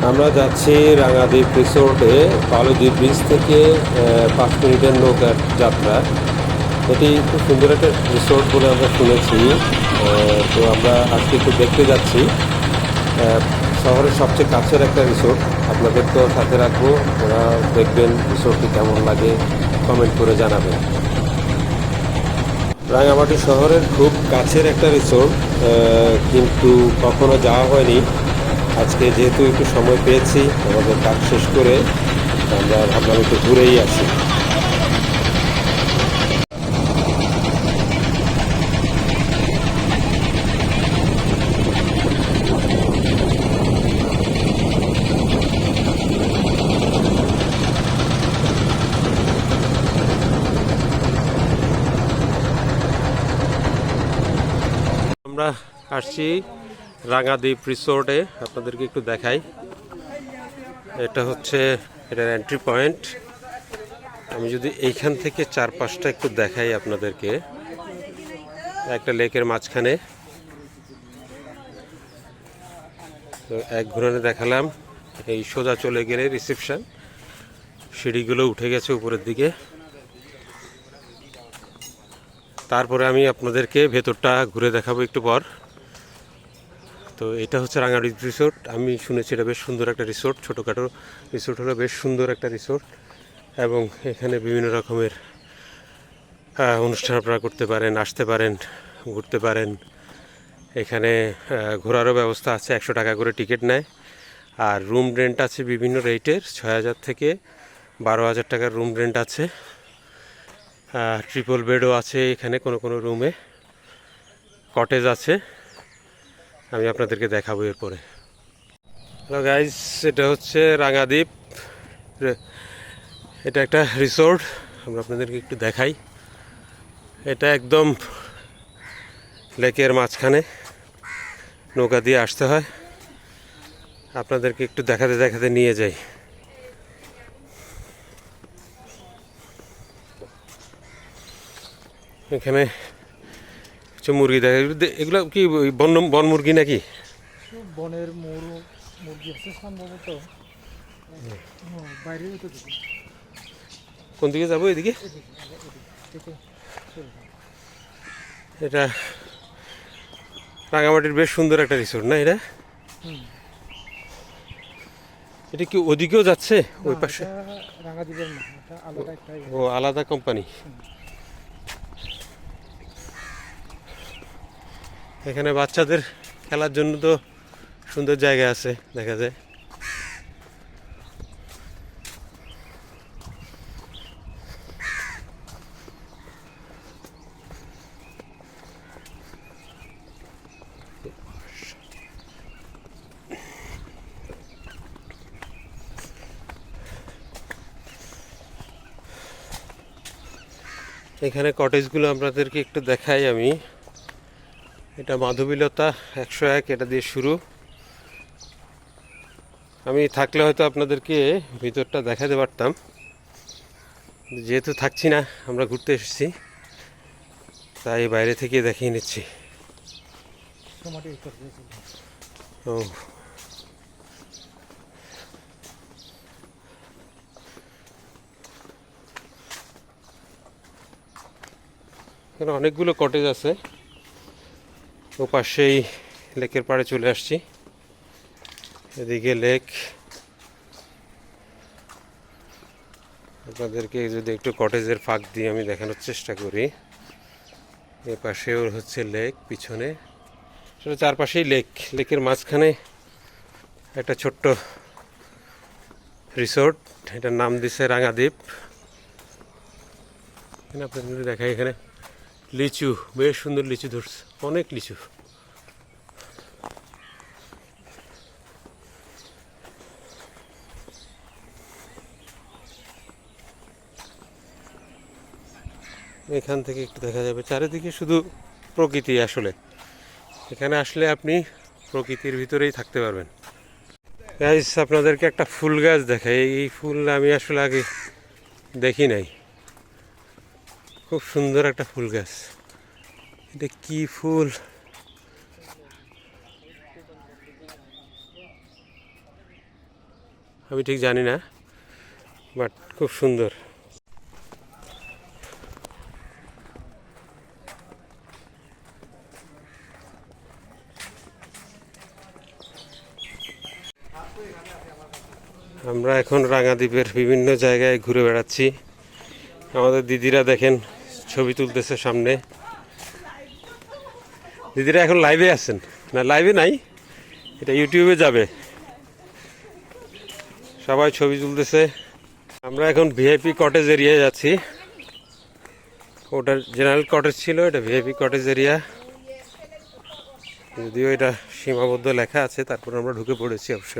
আমরা যাচ্ছি রাঙাদ্বীপ রিসোর্টে। বালুদ্বীপ ব্রিজ থেকে 5 মিনিটের নৌকার যাত্রা। এটি খুব সুন্দর একটা রিসোর্ট বলে আমরা শুনেছি। তো আমরা আজকে একটু দেখতে যাচ্ছি। শহরের সবচেয়ে কাছের একটা রিসোর্ট। আপনাদের তো সাথে রাখবো, ওরা দেখবেন রিসোর্টটি কেমন লাগে, কমেন্ট করে জানাবেন। রাঙামাটি শহরের খুব কাছের একটা রিসোর্ট, কিন্তু কখনো যাওয়া হয়নি। আজকে যেহেতু একটু সময় পেয়েছি আমাদের কাজ শেষ করে, আমরা ভাবলাম একটু ঘুরেই আসি। আমরা আসছি রাঙাদ্বীপ রিসোর্টে, আপনাদেরকে একটু দেখাই। এটা হচ্ছে এটার এন্ট্রি পয়েন্ট। আমি যদি এইখান থেকে চারপাশটা একটু দেখাই আপনাদেরকে, একটা লেকের মাঝখানে। তো এক ঘুরানে দেখালাম, এই সোজা চলে গেলে রিসেপশন, সিঁড়িগুলো উঠে গেছে উপরের দিকে। তারপরে আমি আপনাদেরকে ভেতরটা ঘুরে দেখাবো একটু পর। তো এটা হচ্ছে রাঙাদ্বীপ রিসোর্ট। আমি শুনেছি এটা বেশ সুন্দর একটা রিসোর্ট, ছোটোখাটো রিসোর্ট হলো বেশ সুন্দর একটা রিসোর্ট, এবং এখানে বিভিন্ন রকমের অনুষ্ঠান আপনারা করতে পারেন, আসতে পারেন, ঘুরতে পারেন। এখানে ঘোরারও ব্যবস্থা আছে, 100 টাকা করে টিকিট নেয়। আর রুম রেন্ট আছে বিভিন্ন রেটের, 6,000 থেকে 12,000 টাকার রুম রেন্ট আছে। ট্রিপল বেডও আছে এখানে, কোনো কোনো রুমে কটেজ আছে। আমি আপনাদেরকে দেখাবো এরপরে। হ্যালো গাইজ, এটা হচ্ছে রাঙাদ্বীপ। এটা একটা রিসোর্ট, আমরা আপনাদেরকে একটু দেখাই। এটা একদম লেকের মাঝখানে, নৌকা দিয়ে আসতে হয়। আপনাদেরকে একটু দেখাতে দেখাতে নিয়ে যাই। এখানে কিছু মুরগি দেখা, এগুলো কি বন মুরগি নাকি? বনের মুরগি আছে সম্ভবত। বাইরে কোন দিকে যাবো? এদিকে। এটা রাঙামাটির বেশ সুন্দর একটা রিসোর্ট না এটা? এটা কি ওদিকেও যাচ্ছে ওই পাশে? রাঙাদ্বীপের না, এটা আলাদা একটা। ও, আলাদা কোম্পানি। এখানে বাচ্চাদের খেলার জন্য তো সুন্দর জায়গা আছে, দেখা যায়। এখানে কটেজগুলো আপনাদেরকে একটু দেখাই আমি। এটা মাধবীলতা 101, এটা দিয়ে শুরু। আমি থাকলে হয়তো আপনাদেরকে ভিতরটা দেখাতে পারতাম, যেহেতু থাকছি না, আমরা ঘুরতে এসেছি, তাই বাইরে থেকে দেখিয়ে নিচ্ছি। ও, এখানে অনেকগুলো কটেজ আছে। ও পাশেই লেকের পাড়ে চলে আসছি, এদিকে লেক। আপনাদেরকে যদি একটু কটেজের ফাঁক দিয়ে আমি দেখানোর চেষ্টা করি। এ পাশেও হচ্ছে লেক, পিছনে সেটা চারপাশেই লেক। লেকের মাঝখানে একটা ছোট্ট রিসোর্ট, এটার নাম দিছে রাঙাদ্বীপ। এখানে আপনাদের দেখাই, এখানে লিচু, বেশ সুন্দর লিচু ধরছে, অনেক লিচু। এখান থেকে একটু দেখা যাবে চারিদিকে শুধু প্রকৃতি। আসলে এখানে আসলে আপনি প্রকৃতির ভিতরেই থাকতে পারবেন। গাইস, আপনাদেরকে একটা ফুল গাছ দেখাই। এই ফুল আমি আসলে আগে দেখি নাই। খুব সুন্দর একটা ফুল গাছ। এটা কি ফুল? আমি ঠিক জানি না, বাট খুব সুন্দর। আমরা এখন রাঙাদ্বীপের বিভিন্ন জায়গায় ঘুরে বেড়াচ্ছি। আমাদের দিদিরা দেখেন ছবি তুলতেছে সামনে। দিদিরা এখন লাইভে আছেন না? লাইভে নাই, এটা ইউটিউবে যাবে। সবাই ছবি তুলতেছে। আমরা এখন ভিআইপি কটেজ এরিয়ায় যাচ্ছি। ওটা জেনারেল কটেজ ছিল, এটা ভিআইপি কটেজ এরিয়া। যদিও এটা সীমাবদ্ধ লেখা আছে, তারপর আমরা ঢুকে পড়েছি অবশ্য।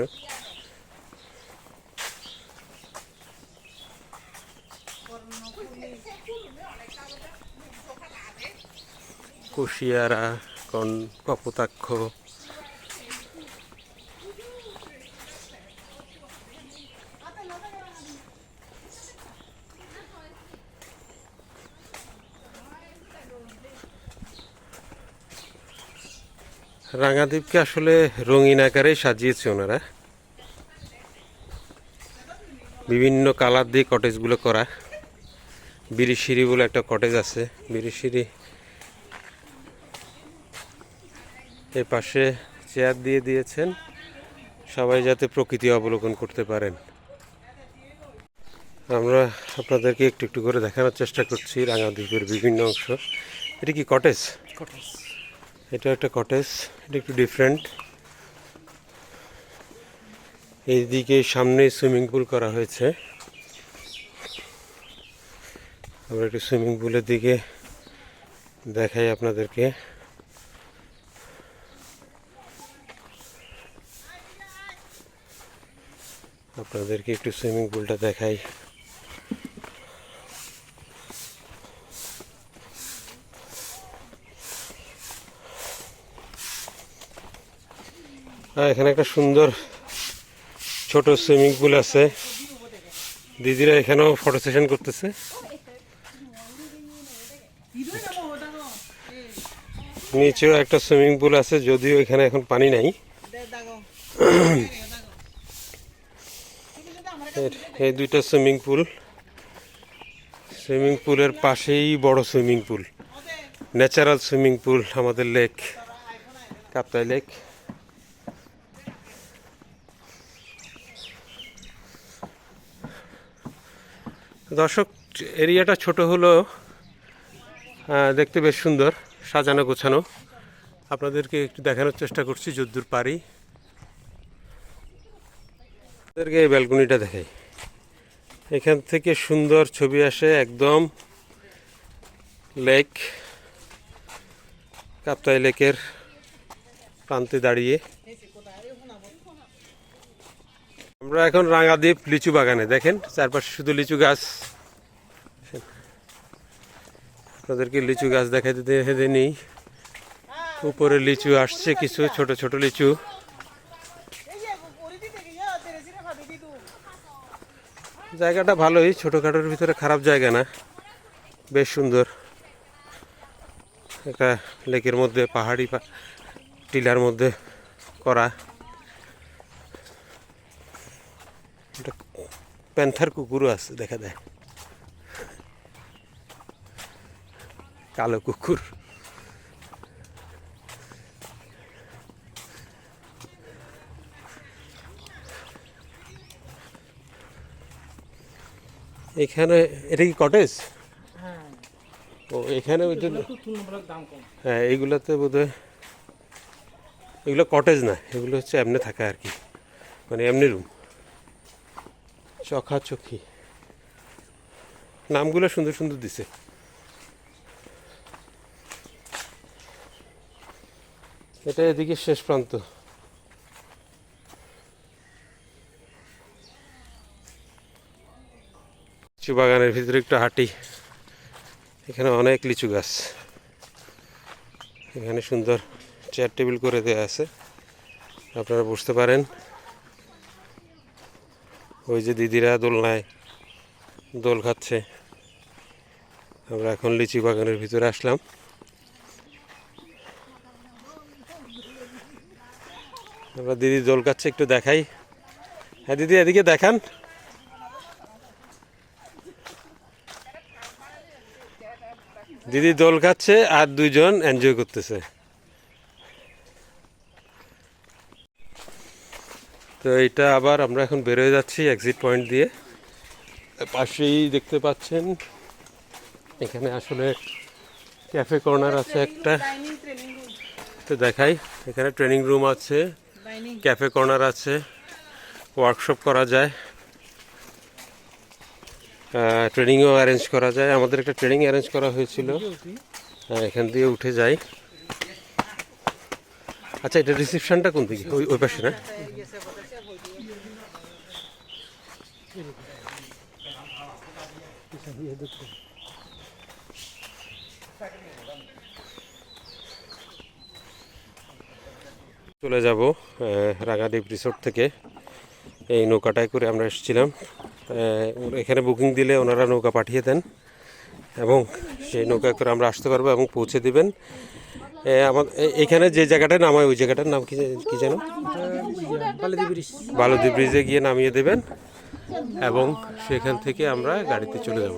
কুশিয়ারা, কপোতাক্ষ, রাঙাদ্বীপকে আসলে রঙিন আকারে সাজিয়েছে ওনারা। বিভিন্ন কালার দিয়ে কটেজগুলো করা। বিরিশিরি বলে একটা কটেজ আছে, বিরিশিরি। এর পাশে চেয়ার দিয়ে দিয়েছেন, সবাই যাতে প্রকৃতি অবলোকন করতে পারেন। আমরা আপনাদেরকে একটু একটু করে দেখানোর চেষ্টা করছি রাঙাদ্বীপের বিভিন্ন অংশ। এটা কি কটেজ? এটা একটা কটেজ, এটা একটু ডিফারেন্ট। এইদিকে সামনে সুইমিং পুল করা হয়েছে। আমরা একটু সুইমিং পুলের দিকে দেখাই আপনাদেরকে। একটু সুইমিং পুলটা দেখাই। এখানে একটা সুন্দর ছোট সুইমিং পুল আছে। দিদিরা এখানেও ফটো সেশন করতেছে। নিচেও একটা সুইমিং পুল আছে, যদিও এখানে এখন পানি নাই। এই দুইটা সুইমিং পুলের পাশেই বড় swimming pool, natural swimming pool, আমাদের লেক, কাপ্তাই লেক। দর্শক, এরিয়াটা ছোট হলো, দেখতে বেশ সুন্দর, সাজানো গোছানো। আপনাদেরকে একটু দেখানোর চেষ্টা করছি যদ্দূর পারি। আপনাদেরকে এই ব্যালকনিটা দেখাই। এখান থেকে সুন্দর ছবি আসে একদম লেক, কাপ্তাই লেকের প্রান্তে দাঁড়িয়ে। আমরা এখন রাঙাদ্বীপ লিচু বাগানে, দেখেন চারপাশে শুধু লিচু গাছ। আপনাদেরকে লিচু গাছ দেখাতে দেখে নিই। উপরে লিচু আসছে, কিছু ছোট ছোট লিচু। জায়গাটা ভালোই, ছোটখাটোর ভিতরে খারাপ জায়গা না, বেশ সুন্দর। একটা লেকের মধ্যে, পাহাড়ি টিলার মধ্যে করা। একটা প্যান্থার কুকুরও আছে, দেখা যায়, কালো কুকুর। এখানে এটা কি কটেজ? ও এখানে ওই জন্য, হ্যাঁ এইগুলোতে বোধহয়, এগুলো কটেজ না, এগুলো হচ্ছে এমনি থাকা আর কি, মানে এমনি রুম। চোখাচোখি নামগুলো সুন্দর সুন্দর দিছে। এটা এদিকে শেষ প্রান্ত। লিচু বাগানের ভিতরে একটু হাঁটি। এখানে অনেক লিচু গাছ, এখানে সুন্দর চেয়ার টেবিল করে দেওয়া আছে, আপনারা বসতে পারেন। ওই যে দিদিরা দোলনায় দোল খাচ্ছে। আমরা এখন লিচু বাগানের ভিতরে আসলাম। আমরা দিদি দোল খাচ্ছে, একটু দেখাই হ্যাঁ দিদি এদিকে দেখান। দিদি দোল খাচ্ছে আর দুইজন এনজয় করতেছে। তো এইটা আবার আমরা এখন বেরোয় যাচ্ছি এক্সিট পয়েন্ট দিয়ে। পাশেই দেখতে পাচ্ছেন এখানে আসলে ক্যাফে কর্নার আছে একটা, তো দেখাই। এখানে ট্রেনিং রুম আছে, ক্যাফে কর্নার আছে, ওয়ার্কশপ করা যায়, ট্রেনিংও অ্যারেঞ্জ করা যায়। আমাদের একটা ট্রেনিং অ্যারেঞ্জ করা হয়েছিল, এখান দিয়ে উঠে যাই। আচ্ছা এটা রিসেপশনটা কোন দিকে? ওই ওই পাশে না? চলে যাব রাঙাদ্বীপ রিসোর্ট থেকে। এই নৌকাটায় করে আমরা এসেছিলাম। এখানে বুকিং দিলে ওনারা নৌকা পাঠিয়ে দেন এবং সেই নৌকা করে আমরা আসতে পারবো এবং পৌঁছে দিবেন। এখানে যে জায়গাটায় নামায় ওই জায়গাটার নাম কি কি যেন? বালুদ্বীপ ব্রিজে গিয়ে নামিয়ে দেবেন এবং সেখান থেকে আমরা গাড়িতে চলে যাব।